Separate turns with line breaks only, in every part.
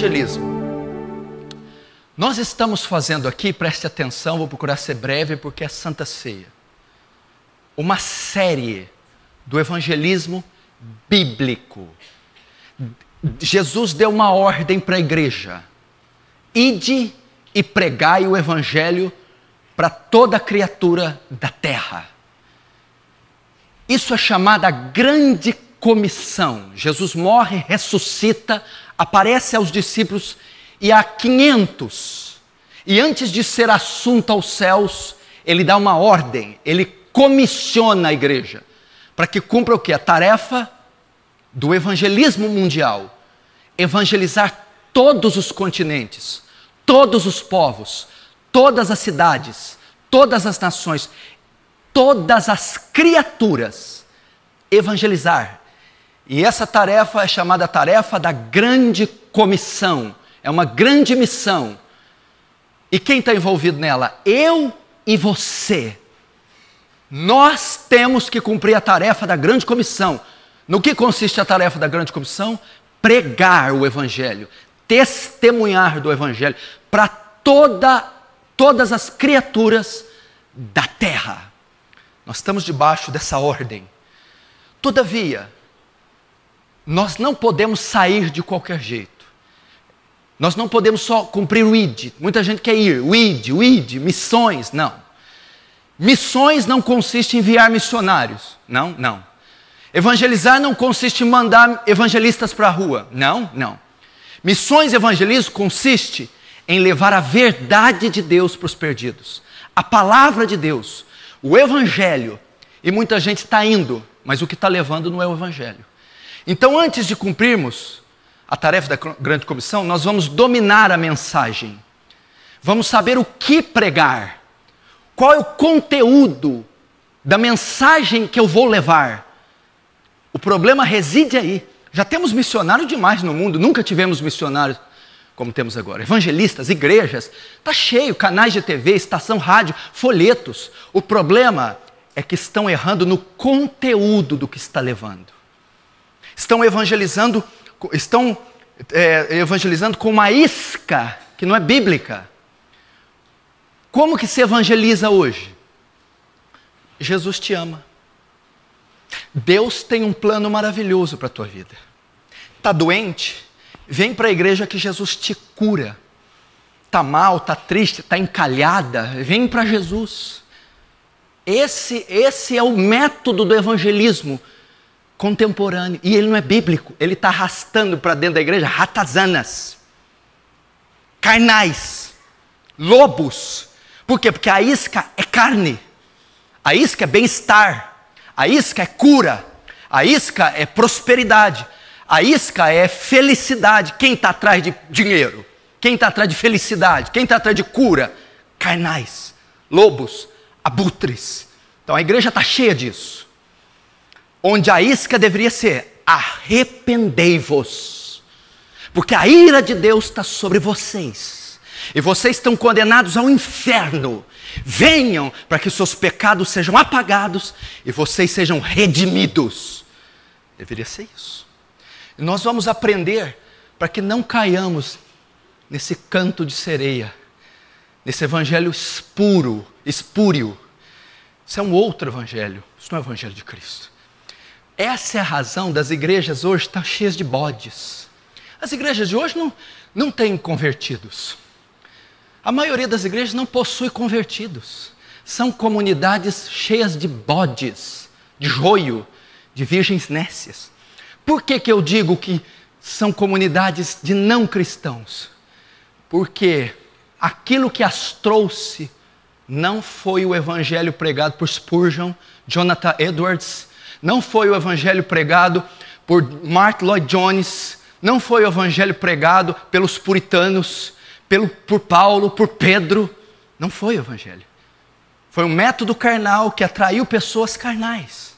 evangelismo. Nós estamos fazendo aqui, preste atenção, vou procurar ser breve porque é Santa Ceia, uma série do evangelismo bíblico. Jesus deu uma ordem para a igreja: ide e pregai o evangelho para toda criatura da terra. Isso é chamada grande comissão. Jesus morre, ressuscita, aparece aos discípulos e há 500. E antes de ser assunto aos céus, ele dá uma ordem, ele comissiona a igreja para que cumpra o quê? A tarefa do evangelismo mundial. Evangelizar todos os continentes, todos os povos, todas as cidades, todas as nações, todas as criaturas. Evangelizar. E essa tarefa é chamada tarefa da grande comissão. É uma grande missão. E quem está envolvido nela? Eu e você. Nós temos que cumprir a tarefa da grande comissão. No que consiste a tarefa da grande comissão? Pregar o evangelho, testemunhar do evangelho para todas as criaturas da terra. Nós estamos debaixo dessa ordem. Todavia, nós não podemos sair de qualquer jeito. Nós não podemos só cumprir o id. Muita gente quer ir, o id, missões. Não. Missões não consiste em enviar missionários. Não. Evangelizar não consiste em mandar evangelistas para a rua. Não. Missões e evangelismo consiste em levar a verdade de Deus para os perdidos. A palavra de Deus, o evangelho. E muita gente está indo, mas o que está levando não é o evangelho. Então, antes de cumprirmos a tarefa da grande comissão, nós vamos dominar a mensagem. Vamos saber o que pregar. Qual é o conteúdo da mensagem que eu vou levar? O problema reside aí. Já temos missionários demais no mundo, nunca tivemos missionários como temos agora. Evangelistas, igrejas, está cheio, canais de TV, estação rádio, folhetos. O problema é que estão errando no conteúdo do que está levando. Estão evangelizando com uma isca que não é bíblica. Como que se evangeliza hoje? Jesus te ama. Deus tem um plano maravilhoso para a tua vida. Está doente? Vem para a igreja que Jesus te cura. Está mal, está triste, está encalhada? Vem para Jesus. Esse é o método do evangelismo contemporâneo. E ele não é bíblico. Ele está arrastando para dentro da igreja ratazanas, carnais, lobos. Por quê? Porque a isca é carne. A isca é bem-estar. A isca é cura. A isca é prosperidade. A isca é felicidade. Quem está atrás de dinheiro? Quem está atrás de felicidade? Quem está atrás de cura? Carnais, lobos, abutres. Então a igreja está cheia disso. Onde a isca deveria ser: arrependei-vos, porque a ira de Deus está sobre vocês, e vocês estão condenados ao inferno. Venham para que seus pecados sejam apagados e vocês sejam redimidos. Deveria ser isso. E nós vamos aprender para que não caiamos nesse canto de sereia, nesse evangelho espúrio. Isso é um outro evangelho, isso não é o evangelho de Cristo. Essa é a razão das igrejas hoje estar cheias de bodes. As igrejas de hoje não têm convertidos. A maioria das igrejas não possui convertidos. São comunidades cheias de bodes, de joio, de virgens nécias. Por que eu digo que são comunidades de não cristãos? Porque aquilo que as trouxe não foi o evangelho pregado por Spurgeon, Jonathan Edwards, não foi o evangelho pregado por Martyn Lloyd-Jones, não foi o evangelho pregado pelos puritanos, por Paulo, por Pedro. Não foi o evangelho. Foi um método carnal que atraiu pessoas carnais.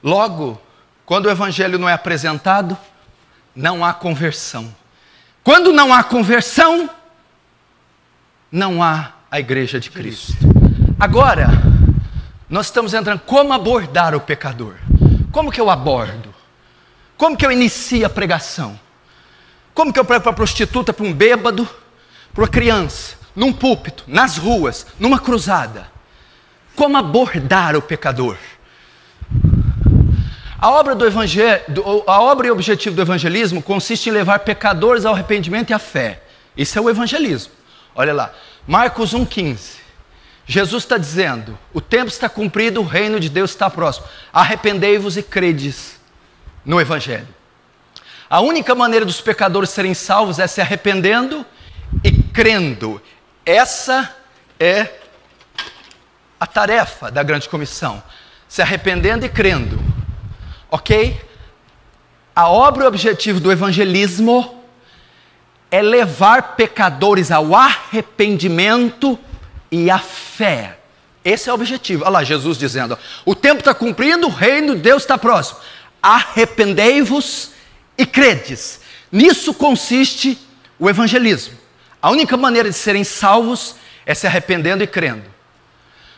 Logo, quando o evangelho não é apresentado, não há conversão. Quando não há conversão, não há a igreja de Cristo. Agora, nós estamos entrando, como abordar o pecador? Como que eu abordo? Como que eu inicio a pregação? Como que eu prego para prostituta, para um bêbado, para uma criança, num púlpito, nas ruas, numa cruzada? Como abordar o pecador? A obra e o objetivo do evangelismo consiste em levar pecadores ao arrependimento e à fé. Isso é o evangelismo. Olha lá, Marcos 1,15. Jesus está dizendo: o tempo está cumprido, o reino de Deus está próximo. Arrependei-vos e credes no evangelho. A única maneira dos pecadores serem salvos é se arrependendo e crendo. Essa é a tarefa da grande comissão. Se arrependendo e crendo. Ok? A obra e o objetivo do evangelismo é levar pecadores ao arrependimento e à fé. Esse é o objetivo. Olha lá, Jesus dizendo: o tempo está cumprido, o reino de Deus está próximo. Arrependei-vos e credes. Nisso consiste o evangelismo. A única maneira de serem salvos é se arrependendo e crendo.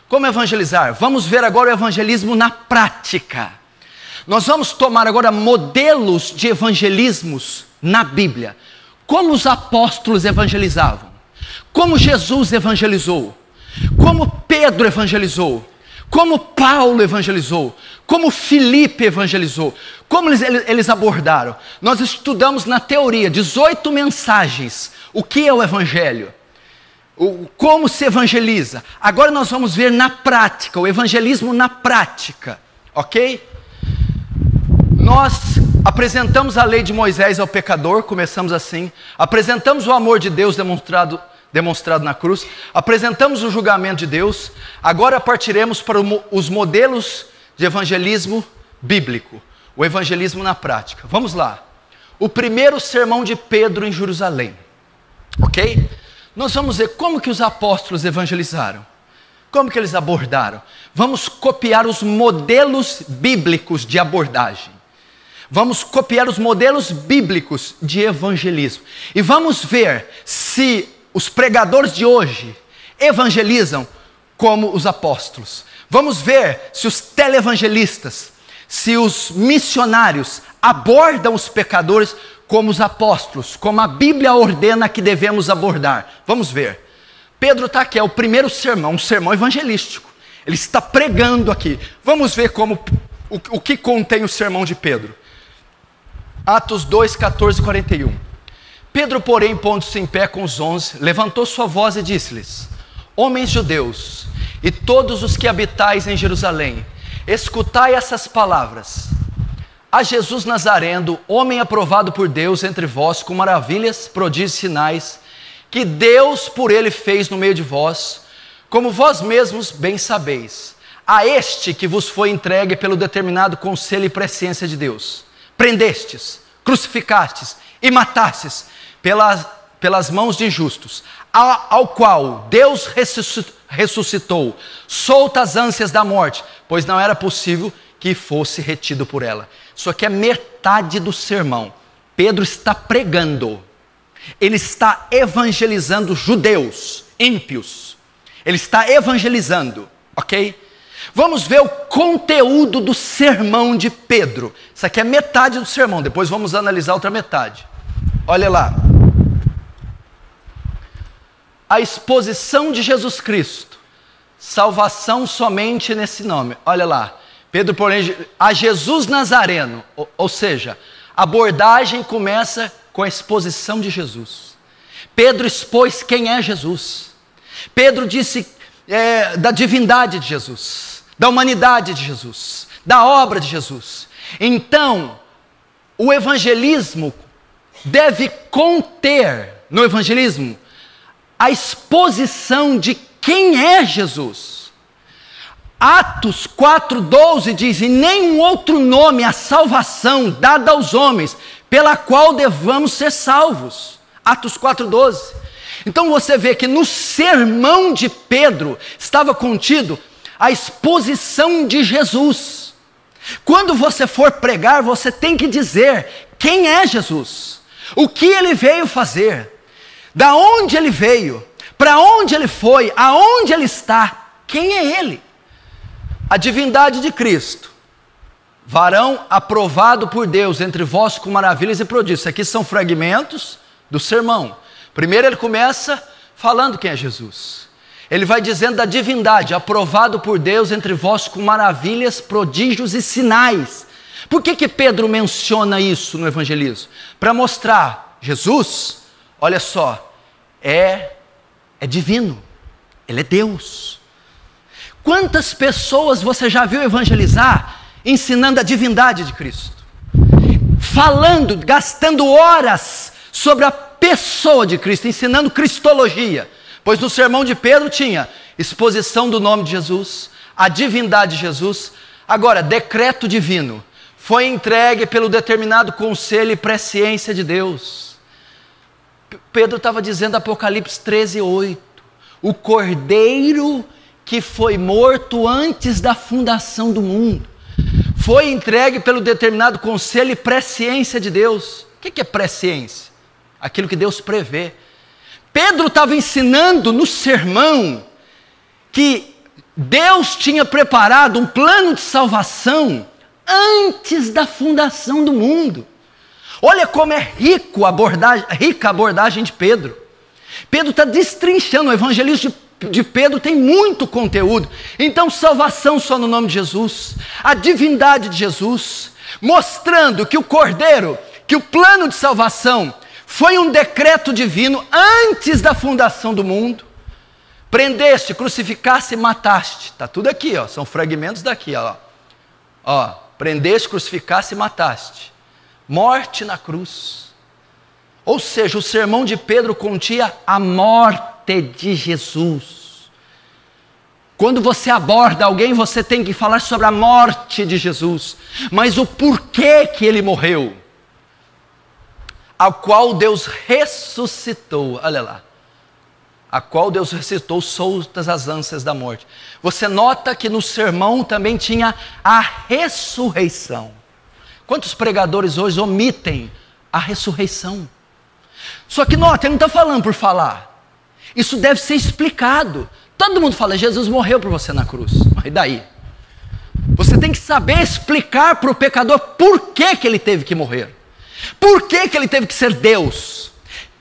Como evangelizar? Vamos ver agora o evangelismo na prática. Nós vamos tomar agora modelos de evangelismos na Bíblia. Como os apóstolos evangelizavam. Como Jesus evangelizou. Como Pedro evangelizou. Como Paulo evangelizou. Como Filipe evangelizou. Como eles abordaram. Nós estudamos na teoria 18 mensagens. O que é o evangelho? Como se evangeliza. Agora nós vamos ver na prática. O evangelismo na prática. Ok? Nós apresentamos a lei de Moisés ao pecador, começamos assim. Apresentamos o amor de Deus demonstrado na cruz. Apresentamos o julgamento de Deus. Agora partiremos para os modelos de evangelismo bíblico. O evangelismo na prática. Vamos lá. O primeiro sermão de Pedro em Jerusalém. Ok? Nós vamos ver como que os apóstolos evangelizaram. Como que eles abordaram. Vamos copiar os modelos bíblicos de abordagem. Vamos copiar os modelos bíblicos de evangelismo. E vamos ver se os pregadores de hoje evangelizam como os apóstolos. Vamos ver se os televangelistas, se os missionários abordam os pecadores como os apóstolos, como a Bíblia ordena que devemos abordar. Vamos ver. Pedro está aqui, é o primeiro sermão, um sermão evangelístico. Ele está pregando aqui. Vamos ver o que contém o sermão de Pedro. Atos 2, 14 e 41. Pedro, porém, pondo-se em pé com os 11, levantou sua voz e disse-lhes: homens judeus, e todos os que habitais em Jerusalém, escutai essas palavras. A Jesus Nazareno, homem aprovado por Deus entre vós, com maravilhas, prodígios e sinais, que Deus por ele fez no meio de vós, como vós mesmos bem sabeis. A este que vos foi entregue pelo determinado conselho e presciência de Deus, prendestes, crucificastes e matastes pelas mãos de injustos, ao qual Deus ressuscitou, solta as ânsias da morte, pois não era possível que fosse retido por ela. Isso aqui é metade do sermão. Pedro está pregando, ele está evangelizando judeus, ímpios, ele está evangelizando, ok? Vamos ver o conteúdo do sermão de Pedro. Isso aqui é metade do sermão, depois vamos analisar a outra metade. Olha lá. A exposição de Jesus Cristo. Salvação somente nesse nome. Olha lá. Pedro, porém, a Jesus Nazareno. Ou seja, a abordagem começa com a exposição de Jesus. Pedro expôs quem é Jesus. Pedro disse da divindade de Jesus, da humanidade de Jesus, da obra de Jesus. Então, o evangelismo deve conter, no evangelismo, a exposição de quem é Jesus. Atos 4,12 diz: e nenhum outro nome a salvação dada aos homens, pela qual devamos ser salvos. Atos 4,12. Então você vê que no sermão de Pedro estava contido a exposição de Jesus. Quando você for pregar, você tem que dizer quem é Jesus, o que ele veio fazer, da onde ele veio, para onde ele foi, aonde ele está, quem é ele. A divindade de Cristo varão aprovado por Deus entre vós com maravilhas e prodígios. Aqui são fragmentos do sermão. Primeiro ele começa falando quem é Jesus. Ele vai dizendo da divindade, aprovado por Deus entre vós com maravilhas, prodígios e sinais. Por que Pedro menciona isso no evangelismo? Para mostrar, Jesus, olha só, é divino, ele é Deus. Quantas pessoas você já viu evangelizar ensinando a divindade de Cristo? Falando, gastando horas sobre a pessoa de Cristo, ensinando cristologia. Pois no sermão de Pedro tinha exposição do nome de Jesus, a divindade de Jesus. Agora, decreto divino, foi entregue pelo determinado conselho e presciência de Deus. Pedro estava dizendo Apocalipse 13:8, o cordeiro que foi morto antes da fundação do mundo, foi entregue pelo determinado conselho e presciência de Deus. O que é presciência? Aquilo que Deus prevê. Pedro estava ensinando no sermão que Deus tinha preparado um plano de salvação antes da fundação do mundo. Olha como é rica a abordagem de Pedro. Pedro está destrinchando, o evangelismo de Pedro tem muito conteúdo. Então, salvação só no nome de Jesus, a divindade de Jesus, mostrando que o Cordeiro, que o plano de salvação foi um decreto divino antes da fundação do mundo. Prendeste, crucificaste e mataste. Está tudo aqui, ó, são fragmentos daqui. Prendeste, crucificaste e mataste. Morte na cruz. Ou seja, o sermão de Pedro continha a morte de Jesus. Quando você aborda alguém, você tem que falar sobre a morte de Jesus. Mas o porquê que ele morreu. A qual Deus ressuscitou, olha lá, a qual Deus ressuscitou soltas as ânsias da morte. Você nota que no sermão também tinha a ressurreição. Quantos pregadores hoje omitem a ressurreição? Só que nota, ele não está falando por falar. Isso deve ser explicado. Todo mundo fala, Jesus morreu por você na cruz, mas daí? Você tem que saber explicar para o pecador por que ele teve que morrer. Por que ele teve que ser Deus?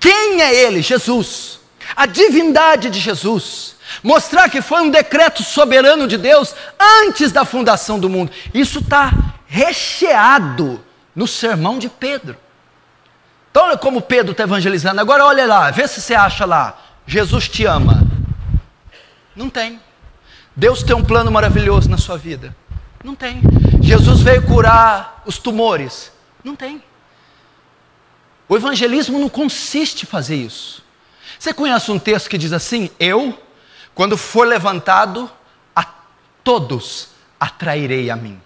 Quem é ele? Jesus. A divindade de Jesus. Mostrar que foi um decreto soberano de Deus antes da fundação do mundo. Isso está recheado no sermão de Pedro. Então olha como Pedro está evangelizando. Agora olha lá, vê se você acha lá, Jesus te ama. Não tem. Deus tem um plano maravilhoso na sua vida. Não tem. Jesus veio curar os tumores. Não tem. O evangelismo não consiste em fazer isso. Você conhece um texto que diz assim, eu, quando for levantado, a todos atrairei a mim.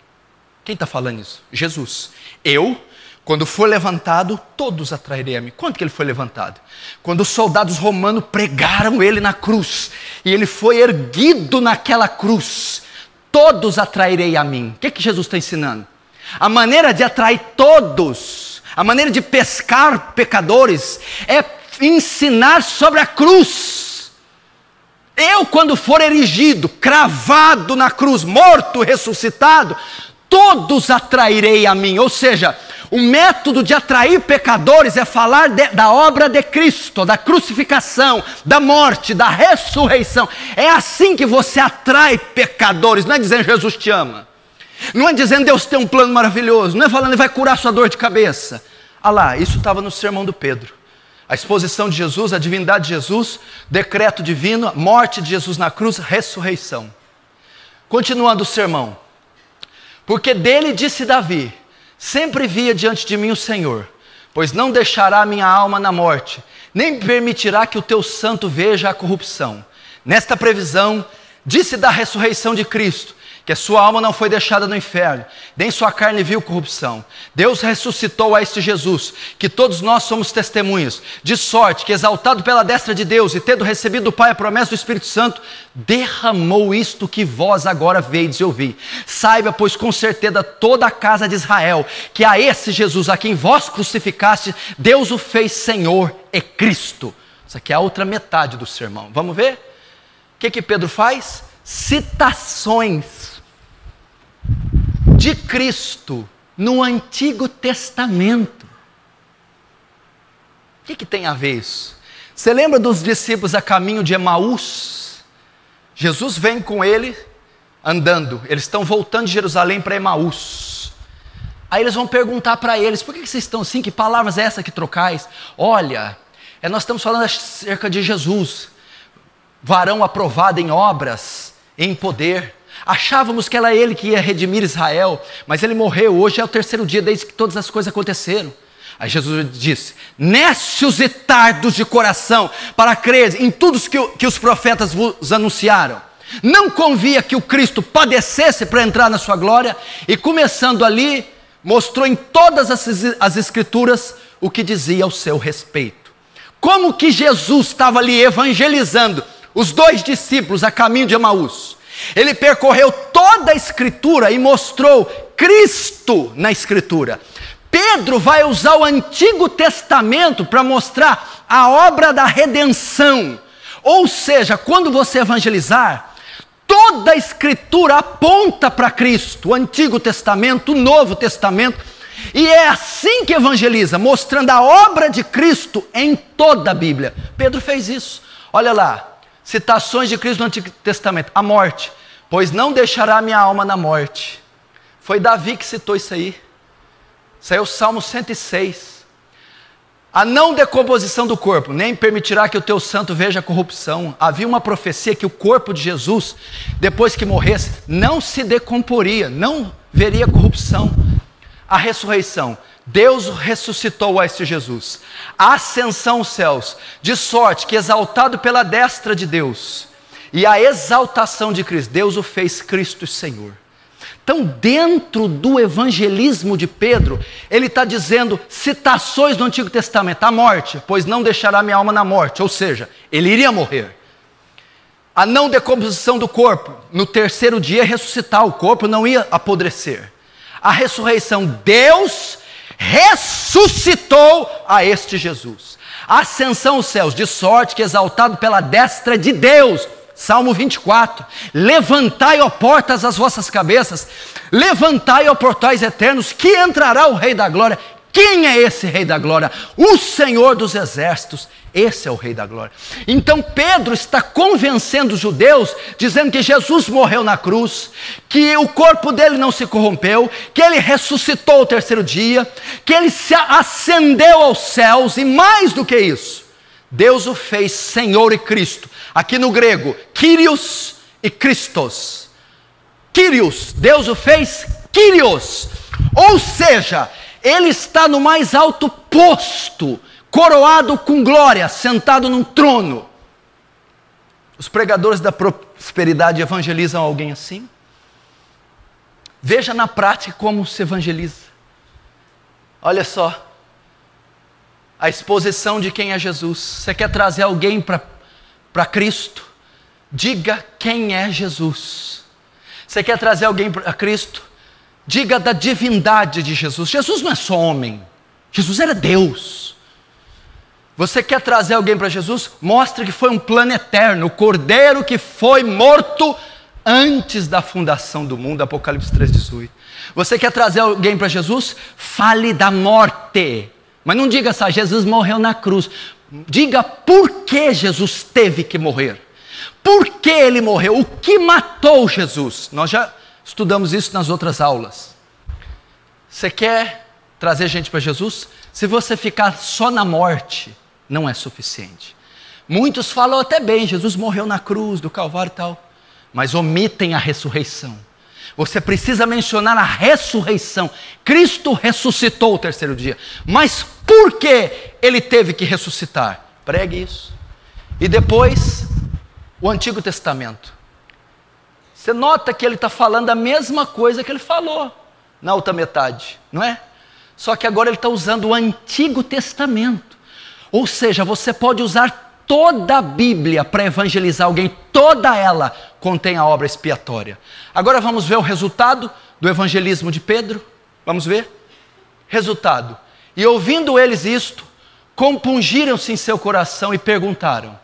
Quem está falando isso? Jesus. Eu, quando for levantado, todos atrairei a mim. Quando que ele foi levantado? Quando os soldados romanos pregaram ele na cruz, e ele foi erguido naquela cruz, todos atrairei a mim. O que Jesus está ensinando? A maneira de atrair todos, a maneira de pescar pecadores, é ensinar sobre a cruz. Eu, quando for erigido, cravado na cruz, morto, ressuscitado, todos atrairei a mim. Ou seja, o método de atrair pecadores é falar da obra de Cristo, da crucificação, da morte, da ressurreição. É assim que você atrai pecadores, não é dizendo Jesus te ama. Não é dizendo Deus tem um plano maravilhoso, não é falando Ele vai curar sua dor de cabeça. Ah lá, isso estava no sermão do Pedro. A exposição de Jesus, a divindade de Jesus, decreto divino, morte de Jesus na cruz, ressurreição. Continuando o sermão. Porque dele disse Davi, sempre via diante de mim o Senhor, pois não deixará a minha alma na morte, nem permitirá que o teu santo veja a corrupção. Nesta previsão, disse da ressurreição de Cristo, que a sua alma não foi deixada no inferno, nem sua carne viu corrupção. Deus ressuscitou a este Jesus, que todos nós somos testemunhas, de sorte que, exaltado pela destra de Deus, e tendo recebido do Pai a promessa do Espírito Santo, derramou isto que vós agora vedes e ouvi. Saiba, pois, com certeza toda a casa de Israel, que a esse Jesus, a quem vós crucificaste, Deus o fez Senhor e Cristo. Isso aqui é a outra metade do sermão. Vamos ver? O que Pedro faz? Citações de Cristo no Antigo Testamento. O que tem a ver isso? Você lembra dos discípulos a caminho de Emaús? Jesus vem com ele andando, eles estão voltando de Jerusalém para Emaús. Aí eles vão perguntar para eles: por que vocês estão assim? Que palavras é essa que trocais? Olha, nós estamos falando acerca de Jesus, varão aprovado em obras, em poder. Achávamos que era ele que ia redimir Israel, mas ele morreu. Hoje é o terceiro dia desde que todas as coisas aconteceram. Aí Jesus disse: nécios e tardos de coração, para crer em tudo que os profetas vos anunciaram. Não convia que o Cristo padecesse para entrar na sua glória? E começando ali, mostrou em todas as escrituras o que dizia ao seu respeito. Como que Jesus estava ali evangelizando os dois discípulos a caminho de Emaús. Ele percorreu toda a escritura e mostrou Cristo na escritura. Pedro vai usar o Antigo Testamento para mostrar a obra da redenção. Ou seja, quando você evangelizar, toda a escritura aponta para Cristo, o Antigo Testamento, o Novo Testamento, e é assim que evangeliza, mostrando a obra de Cristo em toda a Bíblia. Pedro fez isso. Olha lá, citações de Cristo no Antigo Testamento. A morte, pois não deixará minha alma na morte. Foi Davi que citou isso aí. Isso aí é o Salmo 106. A não decomposição do corpo, nem permitirá que o teu santo veja a corrupção. Havia uma profecia que o corpo de Jesus, depois que morresse, não se decomporia, não veria corrupção. A ressurreição, Deus ressuscitou a este Jesus. A ascensão aos céus, de sorte que exaltado pela destra de Deus, e a exaltação de Cristo, Deus o fez Cristo Senhor. Então, dentro do evangelismo de Pedro, ele está dizendo citações do Antigo Testamento. A morte, pois não deixará minha alma na morte, ou seja, ele iria morrer. A não decomposição do corpo, no terceiro dia ressuscitar, o corpo não ia apodrecer. A ressurreição, Deus ressuscitou a este Jesus. A ascensão aos céus, de sorte que exaltado pela destra de Deus, Salmo 24, levantai, ó portas, as vossas cabeças, levantai, ó portais eternos, que entrará o Rei da Glória. Quem é esse Rei da Glória? O Senhor dos Exércitos, esse é o Rei da Glória. Então Pedro está convencendo os judeus, dizendo que Jesus morreu na cruz, que o corpo dele não se corrompeu, que ele ressuscitou ao terceiro dia, que ele se ascendeu aos céus, e mais do que isso, Deus o fez Senhor e Cristo. Aqui no grego, Kyrios e Christos. Kyrios, Deus o fez Kyrios. Ou seja, ele está no mais alto posto, coroado com glória, sentado num trono. Os pregadores da prosperidade evangelizam alguém assim? Veja na prática como se evangeliza. Olha só, a exposição de quem é Jesus. Você quer trazer alguém para Cristo? Diga quem é Jesus. Você quer trazer alguém para Cristo? Diga da divindade de Jesus. Jesus não é só homem, Jesus era Deus. Você quer trazer alguém para Jesus? Mostre que foi um plano eterno, o Cordeiro que foi morto antes da fundação do mundo, Apocalipse 3,18. Você quer trazer alguém para Jesus? Fale da morte, mas não diga só, Jesus morreu na cruz. Diga por que Jesus teve que morrer. Por que ele morreu? O que matou Jesus? Nós já estudamos isso nas outras aulas. Você quer trazer gente para Jesus? Se você ficar só na morte, não é suficiente. Muitos falam até bem, Jesus morreu na cruz do Calvário e tal, mas omitem a ressurreição. Você precisa mencionar a ressurreição. Cristo ressuscitou o terceiro dia. Mas por que ele teve que ressuscitar? Pregue isso. E depois, o Antigo Testamento. Você nota que ele está falando a mesma coisa que ele falou na outra metade, não é? Só que agora ele está usando o Antigo Testamento. Ou seja, você pode usar toda a Bíblia para evangelizar alguém, toda ela contém a obra expiatória. Agora vamos ver o resultado do evangelismo de Pedro. Vamos ver? Resultado. E ouvindo eles isto, compungiram-se em seu coração e perguntaram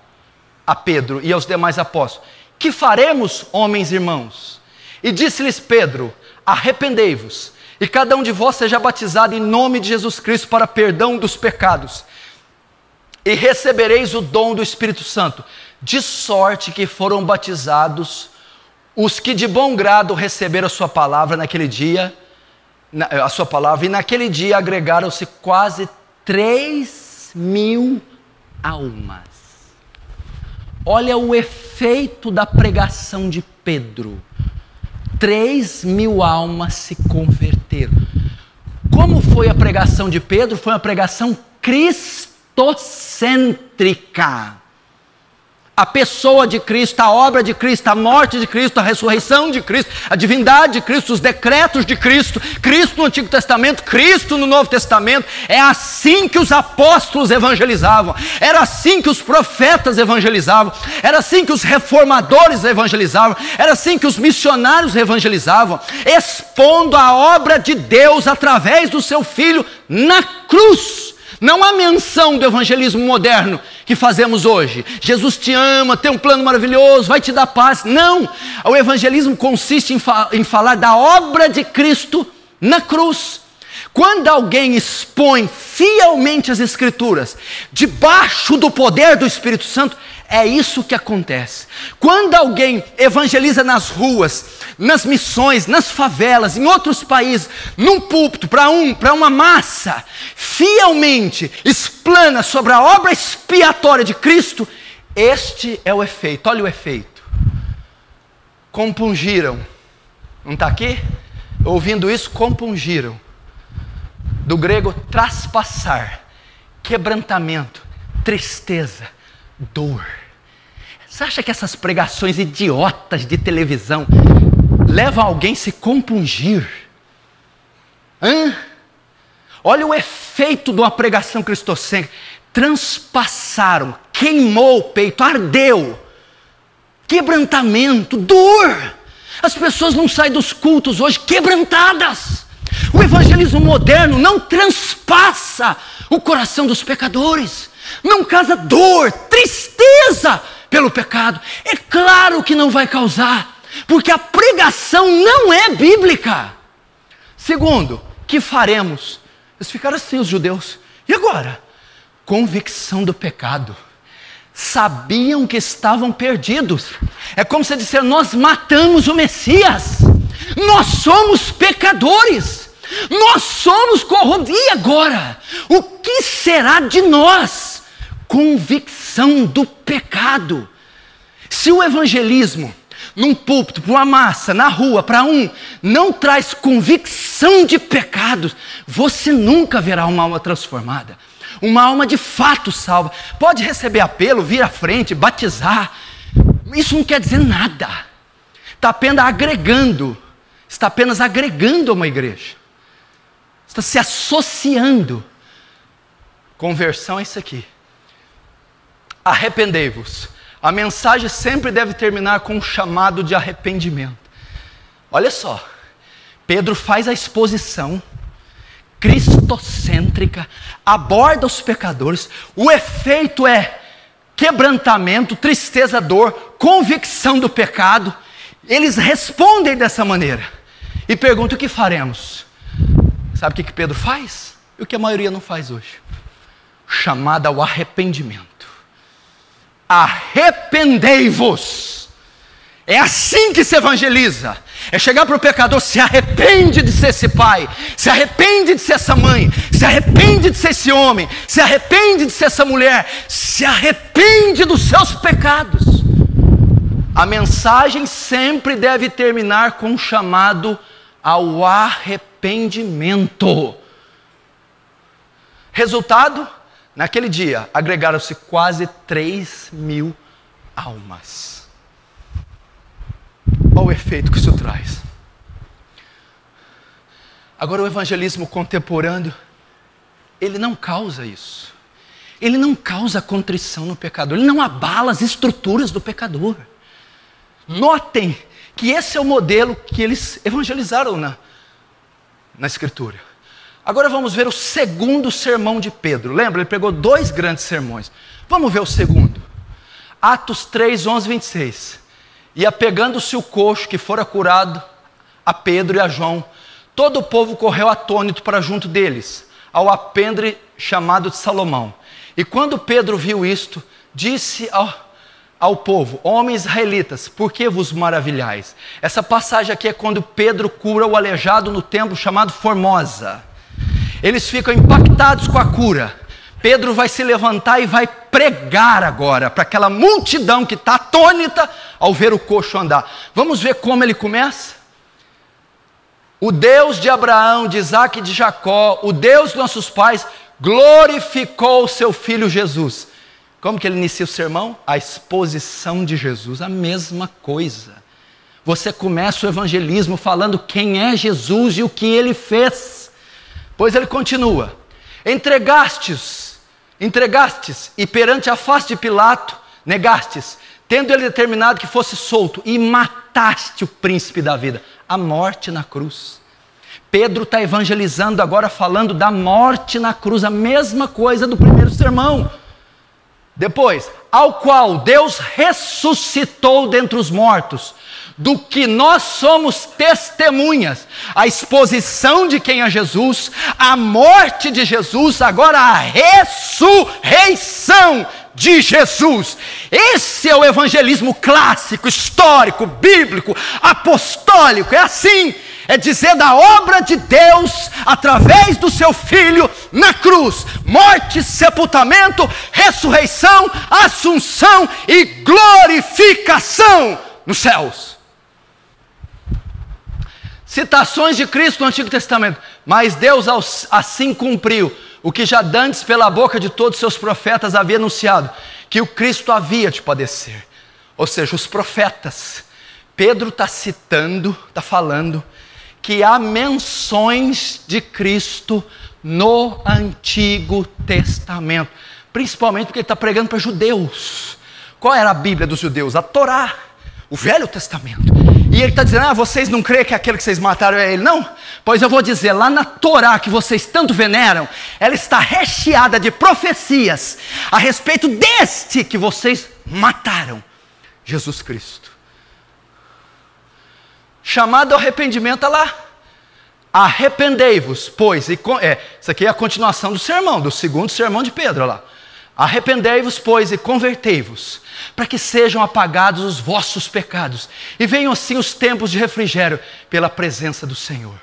a Pedro e aos demais apóstolos: que faremos, homens e irmãos? E disse-lhes Pedro: arrependei-vos, e cada um de vós seja batizado em nome de Jesus Cristo para perdão dos pecados, e recebereis o dom do Espírito Santo, de sorte que foram batizados os que de bom grado receberam a sua palavra naquele dia, e naquele dia agregaram-se quase 3.000 almas. Olha o efeito da pregação de Pedro. 3.000 almas se converteram. Como foi a pregação de Pedro? Foi uma pregação cristocêntrica. A pessoa de Cristo, a obra de Cristo, a morte de Cristo, a ressurreição de Cristo, a divindade de Cristo, os decretos de Cristo, Cristo no Antigo Testamento, Cristo no Novo Testamento. É assim que os apóstolos evangelizavam, era assim que os profetas evangelizavam, era assim que os reformadores evangelizavam, era assim que os missionários evangelizavam, expondo a obra de Deus através do seu Filho na cruz. Não há menção do evangelismo moderno que fazemos hoje. Jesus te ama, tem um plano maravilhoso, vai te dar paz. Não, o evangelismo consiste em falar da obra de Cristo na cruz. Quando alguém expõe fielmente as Escrituras, debaixo do poder do Espírito Santo, é isso que acontece. Quando alguém evangeliza nas ruas, nas missões, nas favelas, em outros países, num púlpito, para uma massa, fielmente explana sobre a obra expiatória de Cristo, este é o efeito. Olha o efeito. Compungiram. Não está aqui? Ouvindo isso, compungiram. Do grego, traspassar, quebrantamento, tristeza, dor. Você acha que essas pregações idiotas de televisão levam alguém a se compungir? Olha o efeito de uma pregação cristocêntrica. Transpassaram, queimou o peito, ardeu, quebrantamento, dor. As pessoas não saem dos cultos hoje quebrantadas. O evangelismo moderno não transpassa o coração dos pecadores, não causa dor, tristeza pelo pecado. É claro que não vai causar, porque a pregação não é bíblica. Segundo, que faremos? Eles ficaram assim, os judeus. E agora? Convicção do pecado. Sabiam que estavam perdidos. É como se disser, nós matamos o Messias. Nós somos pecadores. Nós somos corrompidos. E agora? O que será de nós? Convicção do pecado. Se o evangelismo, num púlpito, para uma massa, na rua, para não traz convicção de pecados, você nunca verá uma alma transformada. Uma alma de fato salva. Pode receber apelo, vir à frente, batizar. Isso não quer dizer nada. Está apenas agregando. Está apenas agregando a uma igreja. Está se associando. Conversão é isso aqui. Arrependei-vos. A mensagem sempre deve terminar com um chamado de arrependimento. Olha só. Pedro faz a exposição cristocêntrica, aborda os pecadores. O efeito é quebrantamento, tristeza, dor, convicção do pecado. Eles respondem dessa maneira e perguntam: o que faremos? Sabe o que Pedro faz? E o que a maioria não faz hoje? Chamada ao arrependimento. Arrependei-vos. É assim que se evangeliza. É chegar para o pecador: se arrepende de ser esse pai, se arrepende de ser essa mãe, se arrepende de ser esse homem, se arrepende de ser essa mulher, se arrepende dos seus pecados. A mensagem sempre deve terminar com um chamado ao arrependimento. Resultado? Naquele dia, agregaram-se quase 3.000 almas. Olha o efeito que isso traz. Agora, o evangelismo contemporâneo, ele não causa isso. Ele não causa contrição no pecador. Ele não abala as estruturas do pecador. Notem que esse é o modelo que eles evangelizaram na Escritura. Agora vamos ver o segundo sermão de Pedro. Lembra? Ele pegou 2 grandes sermões. Vamos ver o segundo. Atos 3, 11, 26. E apegando-se o coxo que fora curado a Pedro e a João. Todo o povo correu atônito para junto deles, ao alpendre chamado de Salomão. E quando Pedro viu isto, disse ao povo: homens israelitas, por que vos maravilhais? Essa passagem aqui é quando Pedro cura o aleijado no templo chamado Formosa. Eles ficam impactados com a cura. Pedro vai se levantar e vai pregar agora para aquela multidão que está atônita ao ver o coxo andar. Vamos ver como ele começa? O Deus de Abraão, de Isaac e de Jacó, o Deus dos nossos pais, glorificou o seu filho Jesus. Como que ele inicia o sermão? A exposição de Jesus, a mesma coisa. Você começa o evangelismo falando quem é Jesus e o que ele fez. Pois ele continua: entregastes, e perante a face de Pilato, negastes, tendo ele determinado que fosse solto, e mataste o príncipe da vida, a morte na cruz. Pedro está evangelizando agora, falando da morte na cruz, a mesma coisa do primeiro sermão. Depois, ao qual Deus ressuscitou dentre os mortos, do que nós somos testemunhas, a exposição de quem é Jesus, a morte de Jesus, agora a ressurreição de Jesus. Esse é o evangelismo clássico, histórico, bíblico, apostólico. É assim, é dizer da obra de Deus através do seu Filho na cruz: morte, sepultamento, ressurreição, assunção e glorificação nos céus. Citações de Cristo no Antigo Testamento: mas Deus assim cumpriu o que já dantes pela boca de todos os seus profetas havia anunciado, que o Cristo havia de padecer. Ou seja, os profetas. Pedro está citando, está falando que há menções de Cristo no Antigo Testamento, principalmente porque ele está pregando para judeus. Qual era a Bíblia dos judeus? A Torá, o Velho Testamento. E ele está dizendo: vocês não creem que aquele que vocês mataram é ele? Não? Pois eu vou dizer, lá na Torá que vocês tanto veneram, ela está recheada de profecias a respeito deste que vocês mataram, Jesus Cristo. Chamado ao arrependimento, olha lá: arrependei-vos, pois, isso aqui é a continuação do sermão, do segundo sermão de Pedro, olha lá. Arrependei-vos, pois, e convertei-vos, para que sejam apagados os vossos pecados, e venham assim os tempos de refrigério pela presença do Senhor.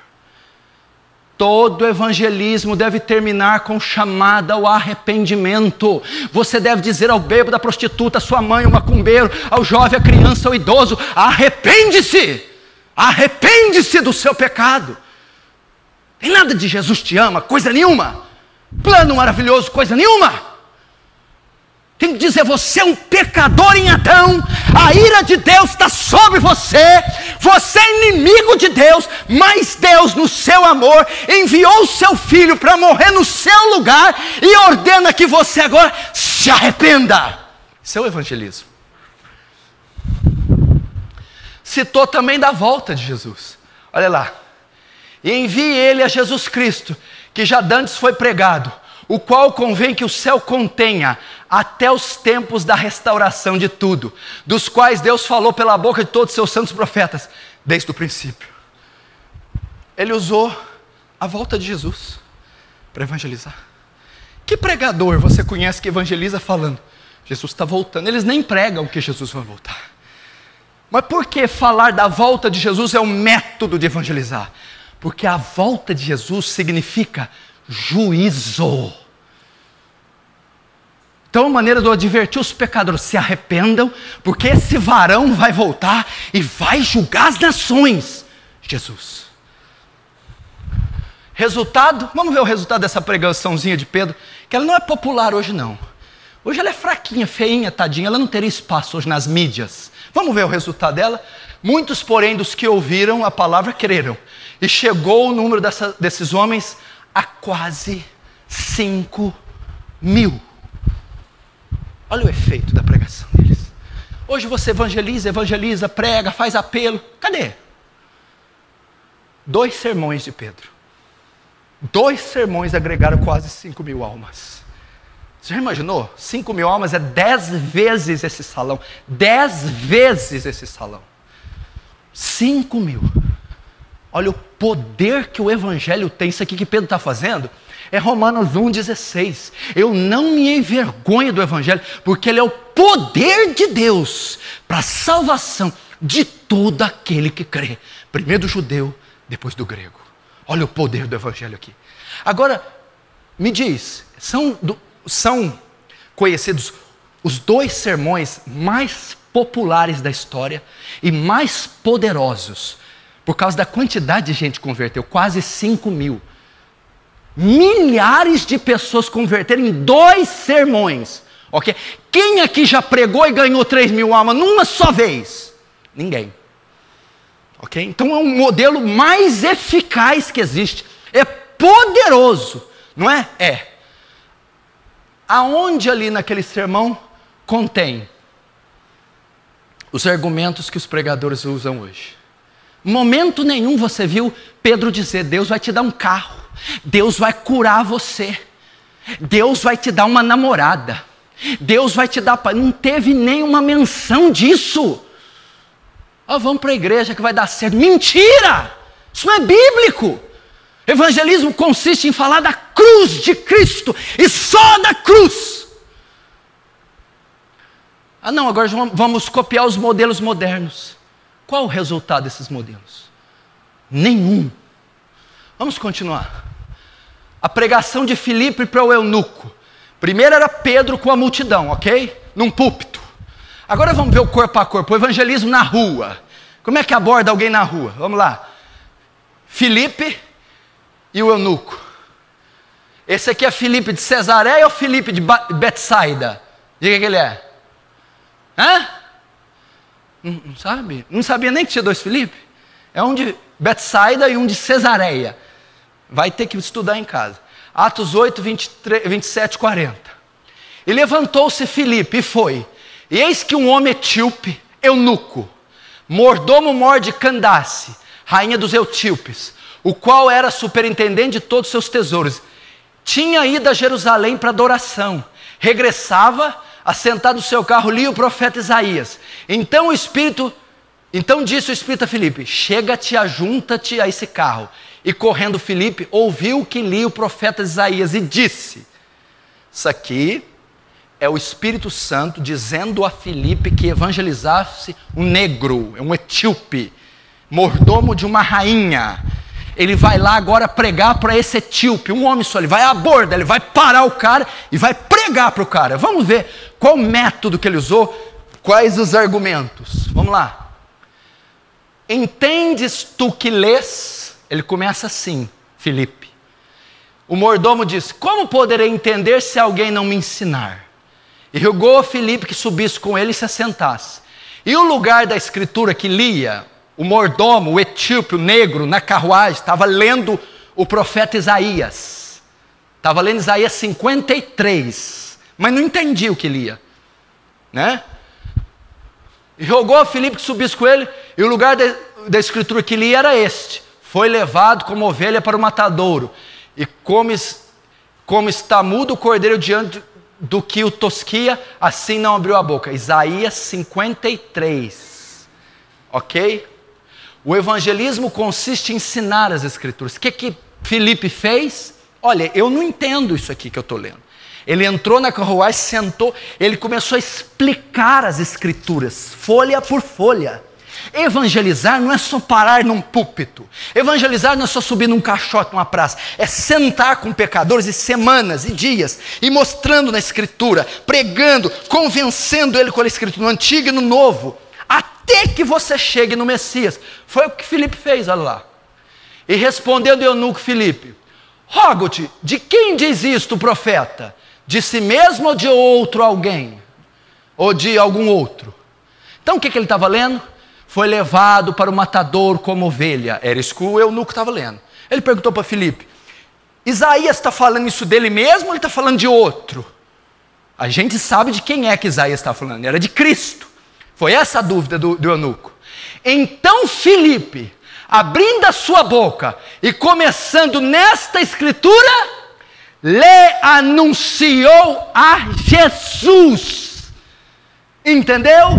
Todo evangelismo deve terminar com chamada ao arrependimento. Você deve dizer ao bêbado, à prostituta, à sua mãe, ao macumbeiro, ao jovem, à criança, ao idoso: arrepende-se! Arrepende-se do seu pecado. Tem nada de Jesus te ama, coisa nenhuma. Plano maravilhoso, coisa nenhuma. Tem que dizer: você é um pecador em Adão, a ira de Deus está sobre você, você é inimigo de Deus, mas Deus, no seu amor, enviou o seu Filho para morrer no seu lugar e ordena que você agora se arrependa. Esse é o evangelismo. Citou também da volta de Jesus. Olha lá: e envie ele a Jesus Cristo, que já dantes foi pregado, o qual convém que o céu contenha até os tempos da restauração de tudo, dos quais Deus falou pela boca de todos os seus santos profetas, desde o princípio. Ele usou a volta de Jesus para evangelizar. Que pregador você conhece que evangeliza falando: Jesus está voltando? Eles nem pregam que Jesus vai voltar. Mas por que falar da volta de Jesus é um método de evangelizar? Porque a volta de Jesus significa juízo. Então, a maneira de eu advertir os pecadores: se arrependam, porque esse varão vai voltar e vai julgar as nações. Jesus. Resultado? Vamos ver o resultado dessa pregaçãozinha de Pedro, que ela não é popular hoje não. Hoje ela é fraquinha, feinha, tadinha, ela não teria espaço hoje nas mídias. Vamos ver o resultado dela? Muitos, porém, dos que ouviram a palavra creram, e chegou o número desses homens a quase 5.000. Olha o efeito da pregação deles. Hoje você evangeliza, prega, faz apelo. Cadê? 2 sermões de Pedro. 2 sermões agregaram quase 5.000 almas. Você já imaginou? 5.000 almas é 10 vezes esse salão. 10 vezes esse salão. 5.000. Olha o poder que o Evangelho tem. Isso aqui que Pedro está fazendo é Romanos 1,16. Eu não me envergonho do Evangelho, porque ele é o poder de Deus para a salvação de todo aquele que crê. Primeiro do judeu, depois do grego. Olha o poder do Evangelho aqui. Agora, me diz, são conhecidos os 2 sermões mais populares da história e mais poderosos, por causa da quantidade de gente que converteu, quase 5.000. Milhares de pessoas converteram em 2 sermões. Okay? Quem aqui já pregou e ganhou 3.000 almas numa só vez? Ninguém. Okay? Então é um modelo mais eficaz que existe. É poderoso, não é? É. Aonde ali naquele sermão contém os argumentos que os pregadores usam hoje? Em momento nenhum você viu Pedro dizer: Deus vai te dar um carro, Deus vai curar você, Deus vai te dar uma namorada, Deus vai te dar... Não teve nenhuma menção disso. Vamos para a igreja que vai dar certo. Mentira! Isso não é bíblico. Evangelismo consiste em falar da cruz de Cristo e só da cruz. Não, agora vamos copiar os modelos modernos. Qual o resultado desses modelos? Nenhum. Vamos continuar. A pregação de Filipe para o eunuco. Primeiro era Pedro com a multidão, ok? Num púlpito. Agora vamos ver o corpo a corpo, o evangelismo na rua. Como é que aborda alguém na rua? Vamos lá. Filipe e o eunuco. Esse aqui é Filipe de Cesareia ou Filipe de Betsaida? Diga que ele é. Não sabe? Não sabia nem que tinha 2 Filipe? É um de Betsaida e um de Cesareia. Vai ter que estudar em casa. Atos 8, 27, 40. E levantou-se Filipe e foi. E eis que um homem etíope, eunuco, mordomo-mor de Candace, rainha dos etíopes, o qual era superintendente de todos os seus tesouros, tinha ido a Jerusalém para adoração. Regressava, assentado no seu carro, lia o profeta Isaías. Então disse o Espírito a Filipe: chega-te, ajunta-te a esse carro. E correndo Filipe, ouviu que lia o profeta Isaías e disse: isso aqui é o Espírito Santo dizendo a Filipe que evangelizasse um negro, um etíope, mordomo de uma rainha. Ele vai lá agora pregar para esse etíope, um homem só. Ele vai à borda, ele vai parar o cara e vai pregar para o cara. Vamos ver qual método que ele usou, quais os argumentos. Vamos lá. Entendes tu que lês? Ele começa assim, Filipe. O mordomo disse: como poderei entender se alguém não me ensinar? E rogou a Filipe que subisse com ele e se assentasse. E o lugar da escritura que lia, o mordomo, o etíope, o negro, na carruagem, estava lendo o profeta Isaías. Estava lendo Isaías 53, mas não entendia o que lia, né? E rogou a Filipe que subisse com ele, e o lugar da escritura que lia era este: foi levado como ovelha para o matadouro, e como está mudo o cordeiro diante do que o tosquia, assim não abriu a boca. Isaías 53, ok? O evangelismo consiste em ensinar as escrituras. O que Filipe fez? Olha, eu não entendo isso aqui que eu estou lendo. Ele entrou na carruagem, sentou, ele começou a explicar as escrituras, folha por folha. Evangelizar não é só parar num púlpito. Evangelizar não é só subir num caixote numa praça. É sentar com pecadores e semanas e dias, e mostrando na escritura, pregando, convencendo ele com a escritura, no Antigo e no Novo, até que você chegue no Messias. Foi o que Filipe fez, olha lá. E respondendo o eunuco Filipe: rogo-te, de quem diz isto o profeta? De si mesmo ou de outro alguém? Ou de algum outro? Então o que ele estava lendo? Foi levado para o matador como ovelha. Era isso que o eunuco estava lendo. Ele perguntou para Filipe: Isaías está falando isso dele mesmo ou ele está falando de outro? A gente sabe de quem é que Isaías está falando. Era de Cristo. Foi essa a dúvida do eunuco. Então Filipe, abrindo a sua boca e começando nesta escritura, lhe anunciou a Jesus. Entendeu?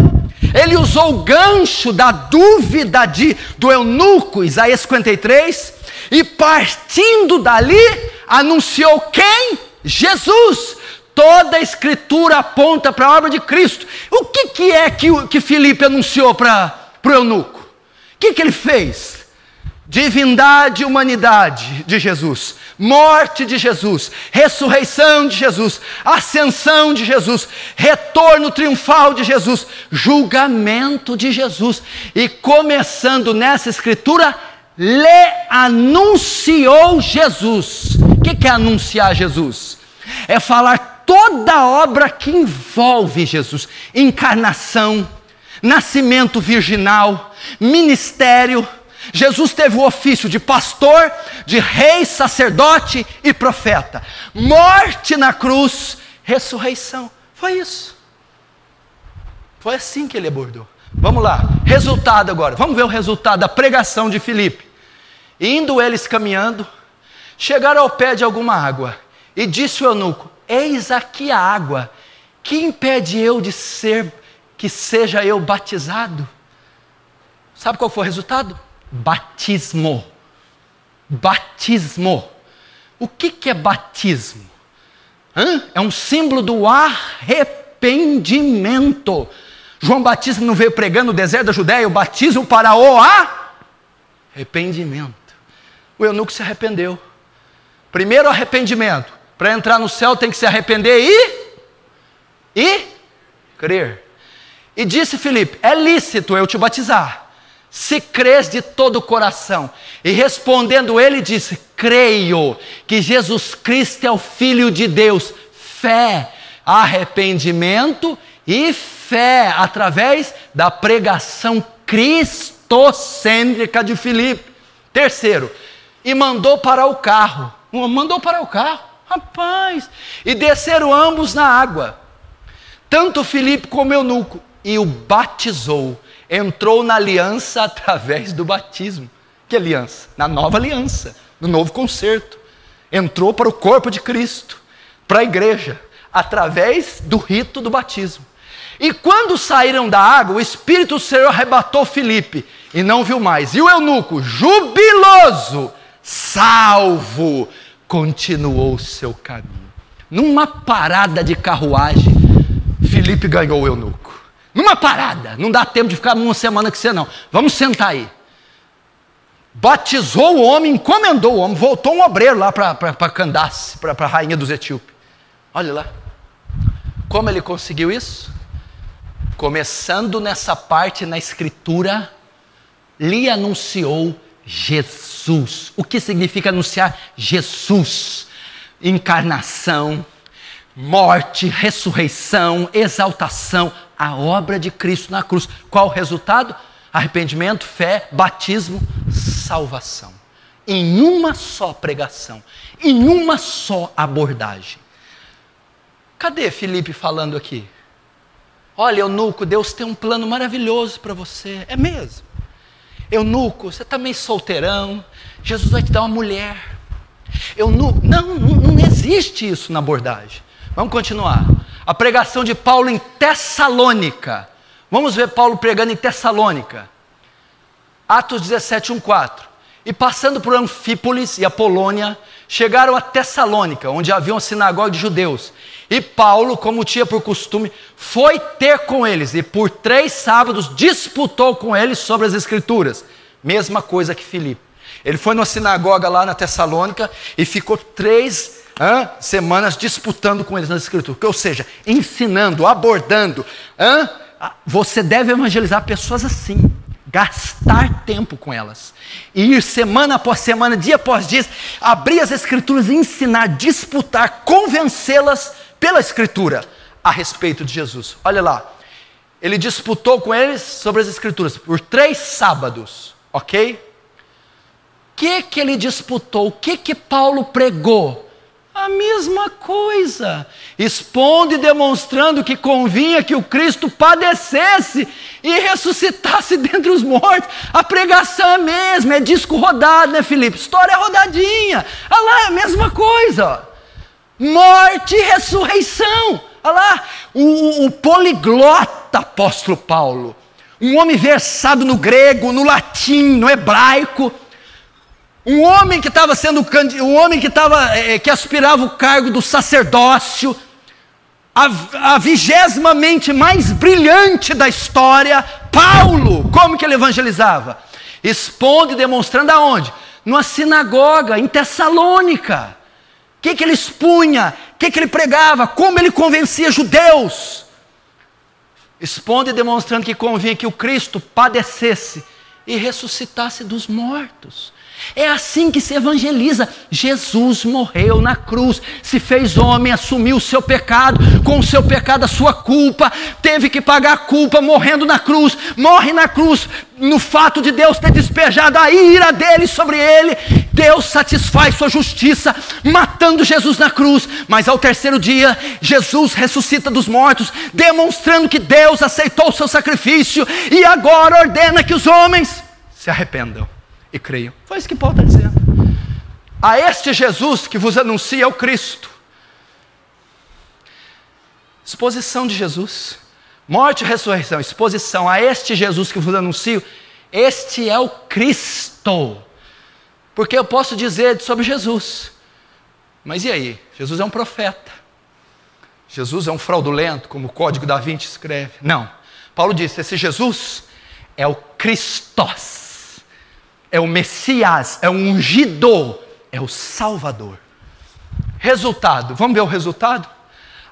Ele usou o gancho da dúvida do eunuco, Isaías 53, e partindo dali, anunciou quem? Jesus. Toda a escritura aponta para a obra de Cristo. O que é que Filipe anunciou para o eunuco? O que ele fez? Divindade e humanidade de Jesus, morte de Jesus, ressurreição de Jesus, ascensão de Jesus, retorno triunfal de Jesus, julgamento de Jesus. E começando nessa escritura, lhe anunciou Jesus. O que é anunciar Jesus? É falar toda a obra que envolve Jesus: encarnação, nascimento virginal, ministério. Jesus teve o ofício de pastor, de rei, sacerdote e profeta. Morte na cruz, ressurreição. Foi isso. Foi assim que ele abordou. Vamos lá, resultado agora. Vamos ver o resultado da pregação de Filipe. Indo eles caminhando, chegaram ao pé de alguma água. E disse o eunuco: eis aqui a água. Que impede eu que seja eu batizado? Sabe qual foi o resultado? Batismo. Batismo. O que é batismo? É um símbolo do arrependimento. João Batista não veio pregando no deserto da Judéia o batismo para o arrependimento. O eunuco se arrependeu. Primeiro arrependimento. Para entrar no céu tem que se arrepender e crer. E disse Filipe: é lícito eu te batizar, se crês de todo o coração. E respondendo ele disse: creio que Jesus Cristo é o Filho de Deus. Fé, arrependimento e fé, através da pregação cristocêntrica de Filipe. Terceiro, e mandou para o carro. Rapaz, e desceram ambos na água, tanto Filipe como eunuco, e o batizou. Entrou na aliança através do batismo. Que aliança? Na nova aliança, no novo concerto. Entrou para o corpo de Cristo, para a igreja, através do rito do batismo. E quando saíram da água, o Espírito do Senhor arrebatou Filipe, e não viu mais. E o eunuco, jubiloso, salvo, continuou o seu caminho. Numa parada de carruagem, Filipe ganhou o eunuco. Numa parada, não dá tempo de ficar uma semana com você não. Vamos sentar aí. Batizou o homem, encomendou o homem, voltou um obreiro lá para Candace, para a rainha dos etíopes. Olha lá. Como ele conseguiu isso? Começando nessa parte na escritura, lhe anunciou Jesus. O que significa anunciar Jesus? Encarnação, morte, ressurreição, exaltação, a obra de Cristo na cruz. Qual o resultado? Arrependimento, fé, batismo, salvação. Em uma só pregação, em uma só abordagem. Cadê Filipe falando aqui? Olha, eunuco, Deus tem um plano maravilhoso para você. É mesmo. Eunuco, você está meio solteirão, Jesus vai te dar uma mulher. Eunuco, não existe isso na abordagem. Vamos continuar. A pregação de Paulo em Tessalônica. Vamos ver Paulo pregando em Tessalônica. Atos 17, 1-4. E passando por Anfípolis e Apolônia, chegaram a Tessalônica, onde havia uma sinagoga de judeus. E Paulo, como tinha por costume, foi ter com eles, e por 3 sábados disputou com eles sobre as Escrituras. Mesma coisa que Filipe. Ele foi numa sinagoga lá na Tessalônica e ficou 3 semanas disputando com eles nas Escrituras. Ou seja, ensinando, abordando. Você deve evangelizar pessoas assim. Gastar tempo com elas. E ir semana após semana, dia após dia, abrir as Escrituras e ensinar, disputar, convencê-las pela Escritura a respeito de Jesus. Olha lá. Ele disputou com eles sobre as Escrituras por 3 sábados. Ok? O que ele disputou? O que Paulo pregou? A mesma coisa, expondo e demonstrando que convinha que o Cristo padecesse e ressuscitasse dentre os mortos. A pregação é a mesma, é disco rodado, né, Filipe? História rodadinha. Olha lá, é a mesma coisa. Morte e ressurreição. Olha lá, o poliglota apóstolo Paulo. um homem versado no grego, no latim, no hebraico, um homem que estava sendo que aspirava o cargo do sacerdócio, a 20ª mente mais brilhante da história. Paulo, como que ele evangelizava? Expondo e demonstrando aonde? Numa sinagoga em Tessalônica. O que ele expunha? O que ele pregava? Como ele convencia judeus? Expondo e demonstrando que convinha que o Cristo padecesse e ressuscitasse dos mortos. É assim que se evangeliza. Jesus morreu na cruz, se fez homem, assumiu o seu pecado, com o seu pecado a sua culpa, teve que pagar a culpa morrendo na cruz, morre na cruz, no fato de Deus ter despejado a ira dele sobre ele. Deus satisfaz sua justiça, matando Jesus na cruz, mas ao 3º dia, Jesus ressuscita dos mortos, demonstrando que Deus aceitou o seu sacrifício, e agora ordena que os homens se arrependam e creiam. Foi isso que Paulo está dizendo. A este Jesus que vos anuncia é o Cristo. Exposição de Jesus. Morte e ressurreição. Exposição a este Jesus que vos anuncio. Este é o Cristo. Porque eu posso dizer sobre Jesus. Mas e aí? Jesus é um profeta. Jesus é um fraudulento, como o Código da Vinci escreve. Não. Paulo disse, esse Jesus é o Christos. É o Messias, é o ungido, é o Salvador. Resultado, vamos ver o resultado?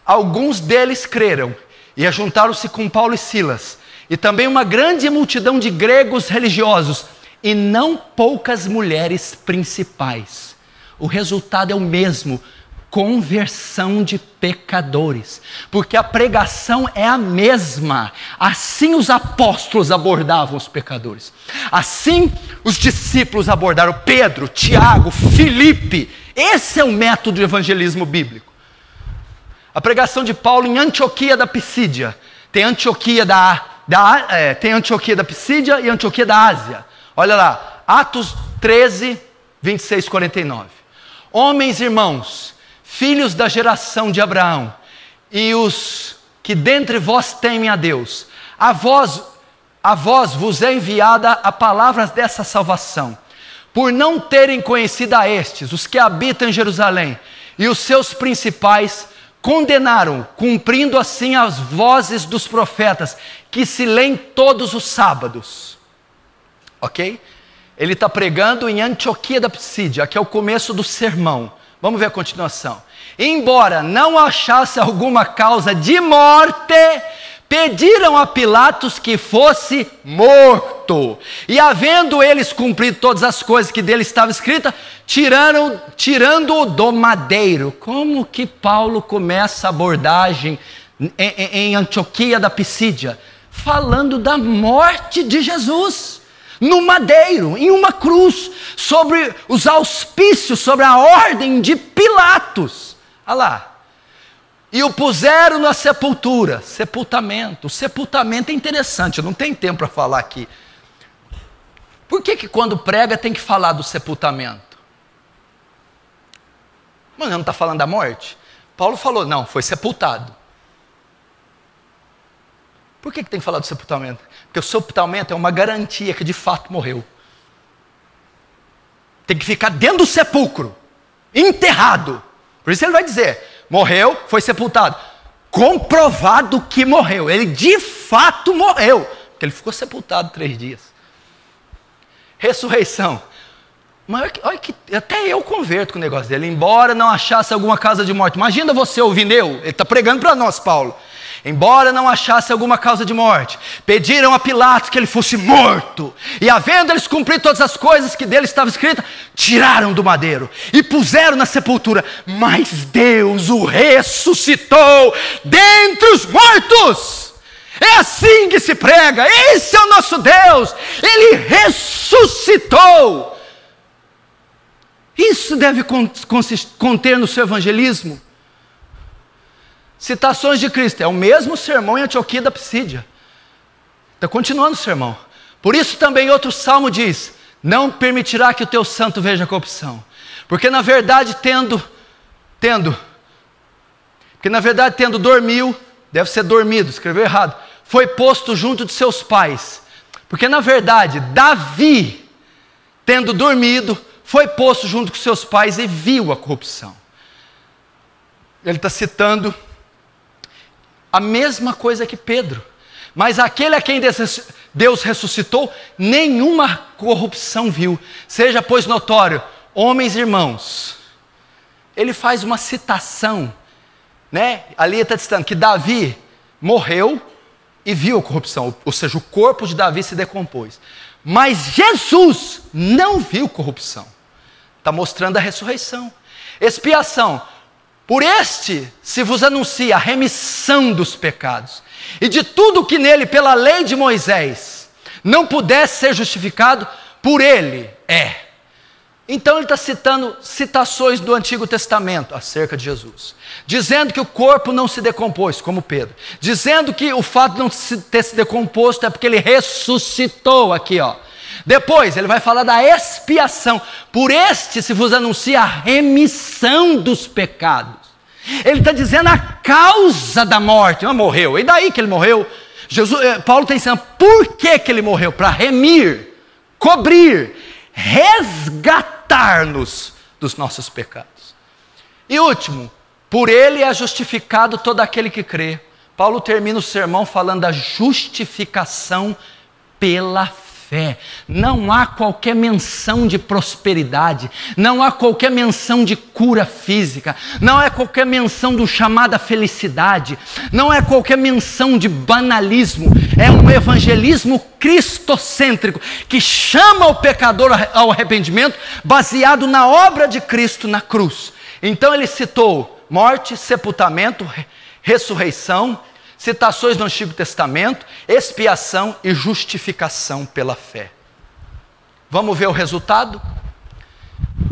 Alguns deles creram e ajuntaram-se com Paulo e Silas, e também uma grande multidão de gregos religiosos, e não poucas mulheres principais. O resultado é o mesmo: conversão de pecadores, porque a pregação é a mesma. Assim os apóstolos abordavam os pecadores, assim os discípulos abordaram Pedro, Tiago, Filipe. Esse é o método de evangelismo bíblico. A pregação de Paulo em Antioquia da Pisídia, tem Antioquia tem Antioquia da Pisídia e Antioquia da Ásia. Olha lá, Atos 13, 26, 49. Homens, irmãos, filhos da geração de Abraão, e os que dentre vós temem a Deus, a vós vos é enviada a palavra dessa salvação, por não terem conhecido a estes, os que habitam em Jerusalém, e os seus principais condenaram, cumprindo assim as vozes dos profetas, que se leem todos os sábados. Ok? Ele está pregando em Antioquia da Pisídia, que é o começo do sermão. Vamos ver a continuação. Embora não achasse alguma causa de morte, pediram a Pilatos que fosse morto. E havendo eles cumprido todas as coisas que dele estava escrita, tirando-o do madeiro. Como que Paulo começa a abordagem em Antioquia da Pisídia? Falando da morte de Jesus. No madeiro, em uma cruz, sobre os auspícios, sobre a ordem de Pilatos. Olha lá. E o puseram na sepultura. Sepultamento. O sepultamento é interessante, eu não tenho tempo para falar aqui. Por que quando prega tem que falar do sepultamento? Mas não está falando da morte? Paulo falou, não, foi sepultado. Por que tem que falar do sepultamento? Porque o sepultamento é uma garantia que de fato morreu. Tem que ficar dentro do sepulcro, enterrado. Por isso ele vai dizer, morreu, foi sepultado. Comprovado que morreu. Ele de fato morreu, porque ele ficou sepultado 3 dias. Ressurreição. Mas olha que até eu converto com o negócio dele. Embora não achasse alguma causa de morte. Imagina você ouvindo ele está pregando para nós, Paulo. Embora não achasse alguma causa de morte, pediram a Pilatos que ele fosse morto, e havendo eles cumprido todas as coisas que dele estava escrita, tiraram do madeiro e puseram na sepultura, mas Deus o ressuscitou dentre os mortos. É assim que se prega, esse é o nosso Deus, Ele ressuscitou. Isso deve conter no seu evangelismo. Citações de Cristo, é o mesmo sermão em Antioquia da Pisídia. Está continuando o sermão. Por isso também outro salmo diz, não permitirá que o teu santo veja corrupção. Porque na verdade tendo dormiu, deve ser dormido, escreveu errado, foi posto junto de seus pais. Porque na verdade, Davi, tendo dormido, foi posto junto com seus pais e viu a corrupção. Ele está citando a mesma coisa que Pedro. Mas aquele a quem Deus ressuscitou, nenhuma corrupção viu. Seja, pois, notório, homens e irmãos. Ele faz uma citação, né? Ali está dizendo que Davi morreu e viu a corrupção, ou seja, o corpo de Davi se decompôs. Mas Jesus não viu corrupção. Está mostrando a ressurreição. Expiação. Por este se vos anuncia a remissão dos pecados. E de tudo que nele, pela lei de Moisés, não pudesse ser justificado, por ele é. Então ele está citando citações do Antigo Testamento acerca de Jesus. Dizendo que o corpo não se decompôs, como Pedro. Dizendo que o fato de não ter se decomposto é porque ele ressuscitou aqui, ó. Depois ele vai falar da expiação. Por este se vos anuncia a remissão dos pecados. Ele está dizendo a causa da morte. Não morreu. E daí que ele morreu? Paulo está ensinando por que ele morreu. Para remir, cobrir, resgatar-nos dos nossos pecados. E último, por ele é justificado todo aquele que crê. Paulo termina o sermão falando da justificação pela fé. Não há qualquer menção de prosperidade, não há qualquer menção de cura física, não há qualquer menção do chamada felicidade, não é qualquer menção de banalismo. É um evangelismo cristocêntrico que chama o pecador ao arrependimento baseado na obra de Cristo na cruz. Então ele citou morte, sepultamento, ressurreição, citações do Antigo Testamento, expiação e justificação pela fé. Vamos ver o resultado?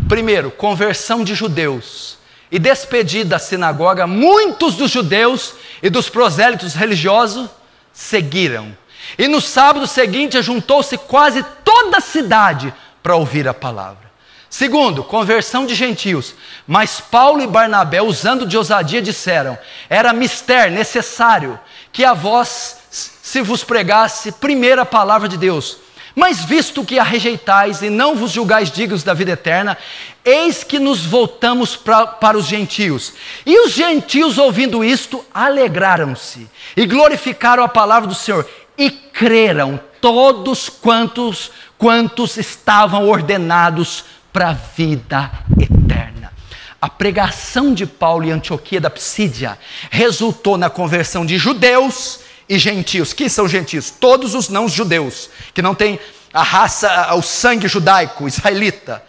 Primeiro, conversão de judeus. E despedida da sinagoga, muitos dos judeus e dos prosélitos religiosos seguiram. E no sábado seguinte, juntou-se quase toda a cidade para ouvir a palavra. Segundo, conversão de gentios. Mas Paulo e Barnabé, usando de ousadia, disseram: era mister necessário que a vós se vos pregasse primeiro a palavra de Deus. Mas visto que a rejeitais e não vos julgais dignos da vida eterna, eis que nos voltamos para os gentios. E os gentios, ouvindo isto, alegraram-se e glorificaram a palavra do Senhor. E creram todos quantos estavam ordenados para a vida eterna. A pregação de Paulo em Antioquia da Psídia resultou na conversão de judeus e gentios. Que são gentios? Todos os não-judeus, que não têm a raça, o sangue judaico, israelita.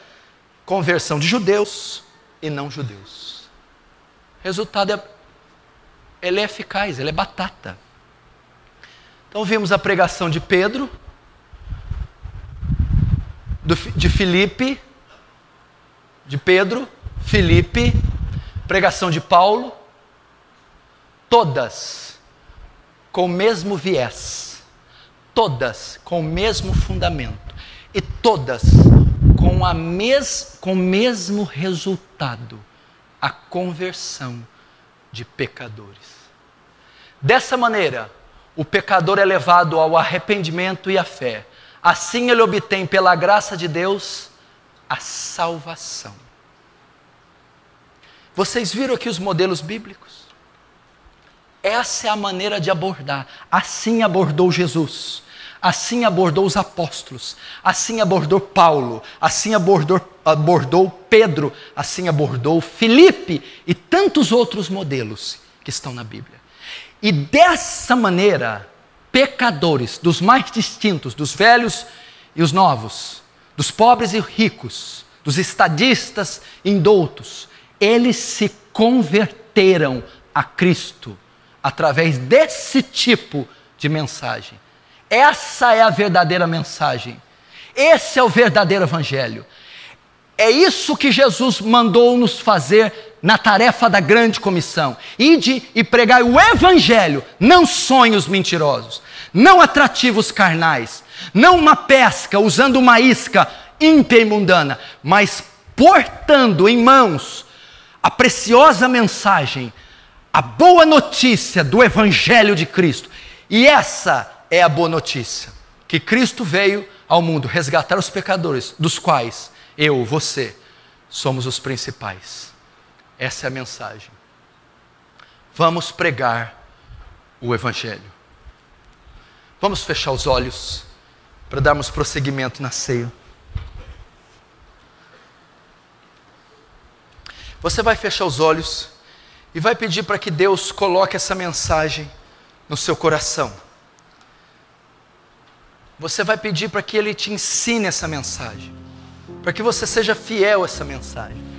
Conversão de judeus e não-judeus. Resultado ele é eficaz, ele é batata. Então vimos a pregação de Pedro, de Filipe, de Pedro, Filipe, pregação de Paulo, todas com o mesmo viés, todas com o mesmo fundamento e todas com o mesmo resultado, a conversão de pecadores. Dessa maneira, o pecador é levado ao arrependimento e à fé. Assim ele obtém pela graça de Deus a salvação. Vocês viram aqui os modelos bíblicos? Essa é a maneira de abordar. Assim abordou Jesus, assim abordou os apóstolos, assim abordou Paulo, assim abordou Pedro, assim abordou Filipe e tantos outros modelos que estão na Bíblia. E dessa maneira, pecadores dos mais distintos, dos velhos e os novos, dos pobres e ricos, dos estadistas e indoutos, eles se converteram a Cristo através desse tipo de mensagem. Essa é a verdadeira mensagem. Esse é o verdadeiro evangelho. É isso que Jesus mandou nos fazer na tarefa da grande comissão. Ide e pregai o evangelho, não sonhos mentirosos, não atrativos carnais, não uma pesca usando uma isca ímpia e mundana, mas portando em mãos a preciosa mensagem, a boa notícia do evangelho de Cristo. E essa é a boa notícia, que Cristo veio ao mundo resgatar os pecadores, dos quais eu, você, somos os principais. Essa é a mensagem. Vamos pregar o Evangelho. Vamos fechar os olhos para darmos prosseguimento na ceia. Você vai fechar os olhos e vai pedir para que Deus coloque essa mensagem no seu coração. Você vai pedir para que Ele te ensine essa mensagem, para que você seja fiel a essa mensagem.